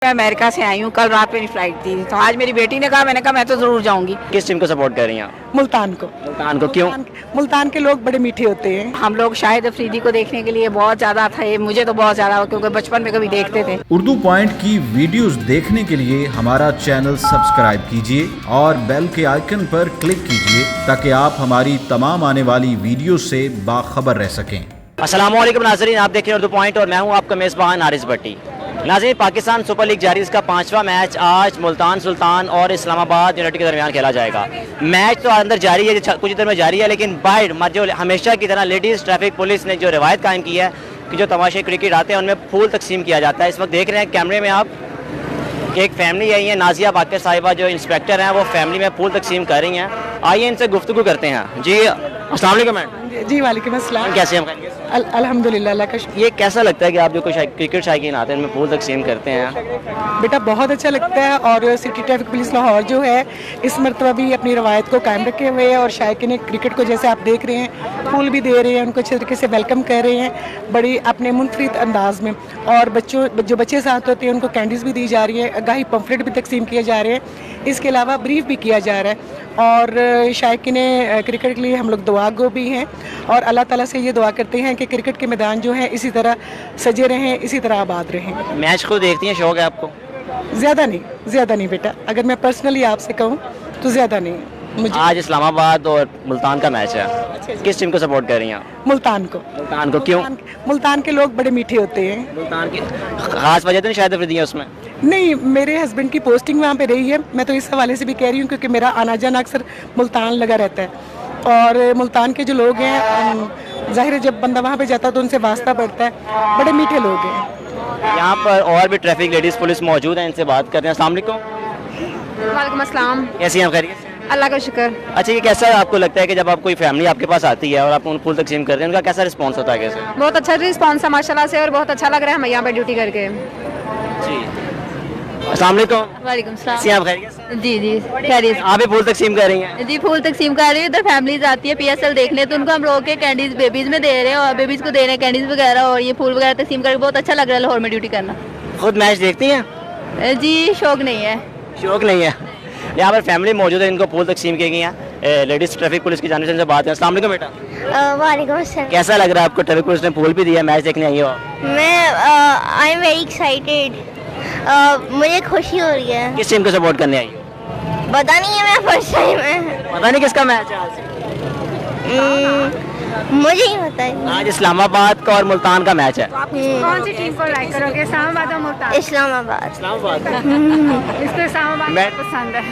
मैं अमेरिका से आई हूँ, कल रात मेरी फ्लाइट थी, तो आज मेरी बेटी ने कहा, मैंने कहा मैं तो जरूर जाऊंगी। किस टीम को सपोर्ट कर रही हैं आप? मुल्तान को। मुल्तान को क्यों? मुल्तान के लोग बड़े मीठे होते हैं। हम लोग शाहिद अफरीदी को देखने के लिए बहुत ज्यादा थे, मुझे तो बहुत ज्यादा, क्योंकि बचपन में कभी देखते थे। उर्दू पॉइंट की वीडियोस देखने के लिए हमारा चैनल सब्सक्राइब कीजिए और बेल के आइकन पर क्लिक कीजिए ताकि आप हमारी तमाम आने वाली वीडियो से बाखबर रह सकें। अस्सलाम वालेकुम नाज़रीन, आप देख रहे हैं उर्दू पॉइंट और मैं हूं आपका मेज़बान हारिस भट्टी। नाज़रीन, पाकिस्तान सुपर लीग जारी, इसका 5वां मैच आज मुल्तान सुल्तान और इस्लामाबाद यूनाइटेड के दरमियान खेला जाएगा। मैच तो अंदर जारी है, कुछ देर में जारी है, लेकिन बाहर जो हमेशा की तरह लेडीज़ ट्रैफिक पुलिस ने जो रवायत कायम की है कि जो तमाशे क्रिकेट आते हैं उनमें फूल तकसीम किया जाता है। इस वक्त देख रहे हैं कैमरे में आप कि एक फैमिली आई है, नाजिया बाकर साहिबा जो इंस्पेक्टर हैं, वो फैमिली में फूल तकसीम कर रही हैं। आइए इनसे गुफ्तगू करते हैं। जी अस्सलाम वालेकुम मैडम। जी वालेकुम अस्सलाम। कैसे हैं? अल्हम्दुलिल्लाह, अल्लाह का शुक्र। ये कैसा लगता है कि आप जो कुछ क्रिकेट शायकीन आते हैं उनमें फूल तकसीम करते हैं? बेटा बहुत अच्छा लगता है, और सिटी ट्रैफिक पुलिस लाहौर जो है इस मरतबा भी अपनी रवायत को कायम रखे हुए है, और शायकीन क्रिकेट को जैसे आप देख रहे हैं फूल भी दे रहे हैं, उनको अच्छे तरीके से वेलकम कर रहे हैं बड़ी अपने मुनफरिद अंदाज में। और जो बच्चे साथ होते हैं उनको कैंडीज़ भी दी जा रही है, आगाही पम्फलेट भी तकसीम किए जा रहे हैं, इसके अलावा ब्रीफ भी किया जा रहा है। और शायकीन क्रिकेट के लिए हम लोग दुआ गो भी हैं, और अल्लाह ताला से ये दुआ करते हैं कि क्रिकेट के मैदान जो है इसी तरह सजे रहें, इसी तरह आबाद रहें। मैच को देखती हैं, शौक है आपको? ज़्यादा नहीं बेटा, अगर मैं पर्सनली आपसे कहूँ तो ज़्यादा नहीं मुझे। आज इस्लामाबाद और मुल्तान का मैच है, किस टीम को सपोर्ट कर रही हैं आप? मुल्तान को। मुल्तान को क्यों? मुल्तान के लोग बड़े मीठे होते हैं। मुल्तान की खास वजह तो नहीं शायद अफरीदी है उसमें? नहीं, मेरे हस्बैंड की पोस्टिंग वहाँ पे रही है, मैं तो इस हवाले से भी कह रही हूँ क्योंकि मेरा आना जाना अक्सर मुल्तान लगा रहता है। और मुल्तान के जो लोग हैं, जाहिर है जब बंदा वहाँ पे जाता है तो उनसे वास्ता पड़ता है, बड़े मीठे लोग हैं। यहाँ पर और भी ट्रैफिक लेडीज़ पुलिस मौजूद हैं, इनसे बात करते हैं। अस्सलाम वालेकुम। वालेकुम अस्सलाम। कैसी हैं? खैरियत? अल्लाह का शुक्र। अच्छा, ये कैसा आपको लगता है कि जब आप कोई फैमिली आपके पास आती है और आप उन फूल तकसीम करते हैं, उनका कैसा रिस्पॉन्स होता है? कैसे? बहुत अच्छा रिस्पॉन्स है माशाल्लाह से, और बहुत अच्छा लग रहा है हमें यहाँ पे ड्यूटी करके। जी अस्सलाम वालेकुम। वालेकुम कैसी हैं आप? खैरियत? जी जी खैरियत। आप भी फूल तकसीम कर रही हैं? जी फूल तकसीम कर रही है, इधर फैमिलीज आती है PSL देखने, तो उनको हम लोग के कैंडीज बेबीज में दे रहे हैं, और बेबीज को दे रहे हैं कैंडीज वगैरह, और ये फूल वगैरह तकसीम करके बहुत अच्छा लग रहा है लाहौर में ड्यूटी करना। खुद मैच देखती हैं? जी शौक नहीं है। शौक नहीं है। यहाँ पर फैमिली मौजूद है, इनको फूल तकसीम की गई हैं। लेडीज़ ट्रैफिक पुलिस की जानिब से इनसे बात है। अस्सलाम वालेकुम बेटा। वालेकुम अस्सलाम। कैसा लग रहा है आपको? ट्रैफिक पुलिस ने फूल भी दिया, मैच देखने आई हो? मैं आई एम वेरी एक्साइटेड, मुझे खुशी हो रही है। किस टीम को सपोर्ट करने आई हो? पता नहीं है, मैं फर्स्ट टाइम है। पता नहीं किसका मैच है आज? मुझे ही पता है। आज इस्लामाबाद का और मुल्तान का मैच है। कौन सी टीम को लाइक करोगे, इस्लामाबाद और मुल्तान? इस्लामाबाद। इसको इस्लामाबाद मैं- पसंद है।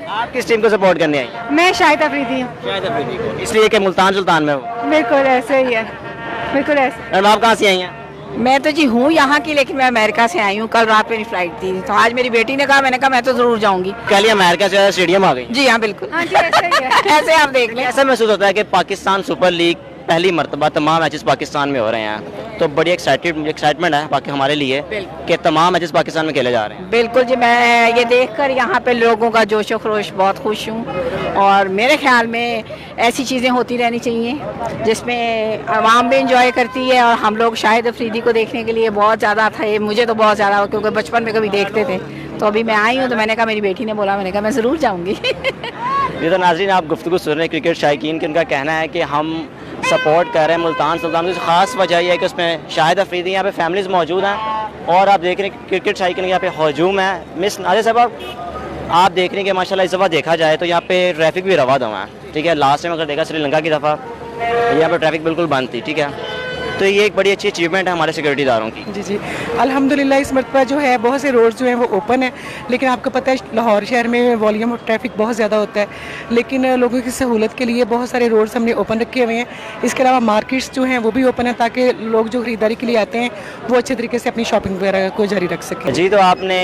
आप किस टीम को सपोर्ट करने आई? मैं शाहिद अफरीदी हूँ। शायद अफरीदी को। इसलिए कि मुल्तान सुल्तान में हो? बिल्कुल ऐसे ही है, बिल्कुल ऐसे। मैम आप कहाँ से आई हैं? मैं तो जी हूँ यहाँ की, लेकिन मैं अमेरिका से आई हूँ, कल रात मेरी फ्लाइट थी, तो आज मेरी बेटी ने कहा, मैंने कहा मैं तो जरूर जाऊंगी। कल ही अमेरिका से स्टेडियम आ गई? जी हाँ बिल्कुल। हाँ जी ऐसे ही है। ऐसे आप देख लें। ऐसा महसूस होता है कि पाकिस्तान सुपर लीग पहली मरतबा तमाम मैचेस पाकिस्तान में हो रहे हैं, तो बड़ी एक्साइटमेंट है बाकी हमारे लिए कि तमाम मैचेस पाकिस्तान में खेले जा रहे हैं। बिल्कुल जी, मैं ये देखकर यहाँ पे लोगों का जोश व खरोश बहुत खुश हूँ, और मेरे ख्याल में ऐसी चीज़ें होती रहनी चाहिए जिसमें आवाम भी इंजॉय करती है। और हम लोग शाहिद अफरीदी को देखने के लिए बहुत ज़्यादा थे, मुझे तो बहुत ज़्यादा, क्योंकि बचपन में कभी देखते थे, तो अभी मैं आई हूँ तो मैंने कहा, मेरी बेटी ने बोला, मैंने कहा मैं ज़रूर जाऊँगी। ये तो नाज़रीन आप गुफ्तगू सुन रहे हैं क्रिकेट शायकीन की, उनका कहना है कि हम सपोर्ट कर रहे हैं मुल्तान सुल्तान की। ख़ास वजह यह है कि उसमें शाहिद अफरीदी यहाँ पे फैमिलीज़ मौजूद हैं, और आप देख रहे हैं क्रिकेट शायकीन यहाँ पे हजूम है। मिस नाज़िर साहब आप देख रहे हैं कि माशाल्लाह इस दफ़ा देखा जाए तो यहाँ पे ट्रैफिक भी रवा दवा है, ठीक है। लास्ट टाइम अगर देखा श्रीलंका की दफ़ा यहाँ पर ट्रैफिक बिल्कुल बंद थी, ठीक है। तो ये एक बड़ी अच्छी अचीवमेंट है हमारे सिक्योरिटी दारों की। जी जी अल्हम्दुलिल्लाह, इस मरतबा जो है बहुत से रोड्स जो हैं वो ओपन है, लेकिन आपको पता है लाहौर शहर में वॉल्यूम ऑफ ट्रैफिक बहुत ज़्यादा होता है, लेकिन लोगों की सहूलत के लिए बहुत सारे रोड्स हमने ओपन रखे हुए हैं। इसके अलावा मार्केट्स जो हैं वो भी ओपन है, ताकि लोग जो ख़रीदारी के लिए आते हैं वो अच्छे तरीके से अपनी शॉपिंग वगैरह को जारी रख सकें। जी, तो आपने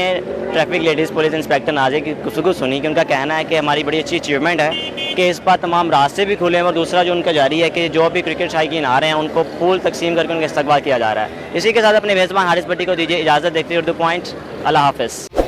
traffic ladies police inspector Nazia की गुफ्तगू सुनी कि उनका कहना है कि हमारी बड़ी अच्छी अचीवमेंट है कि इस बार तमाम रास्ते भी खुले हैं, और दूसरा जो उनका जारी है कि जो भी क्रिकेट शायकीन आ रहे हैं उनको फूल तकसीम करके उनका इस्तकबाल किया जा रहा है। इसी के साथ अपने मेज़बान हारिस भट्टी को दीजिए इजाज़त। देखते हैं उर्दू पॉइंट। अल्लाह हाफ़िज़।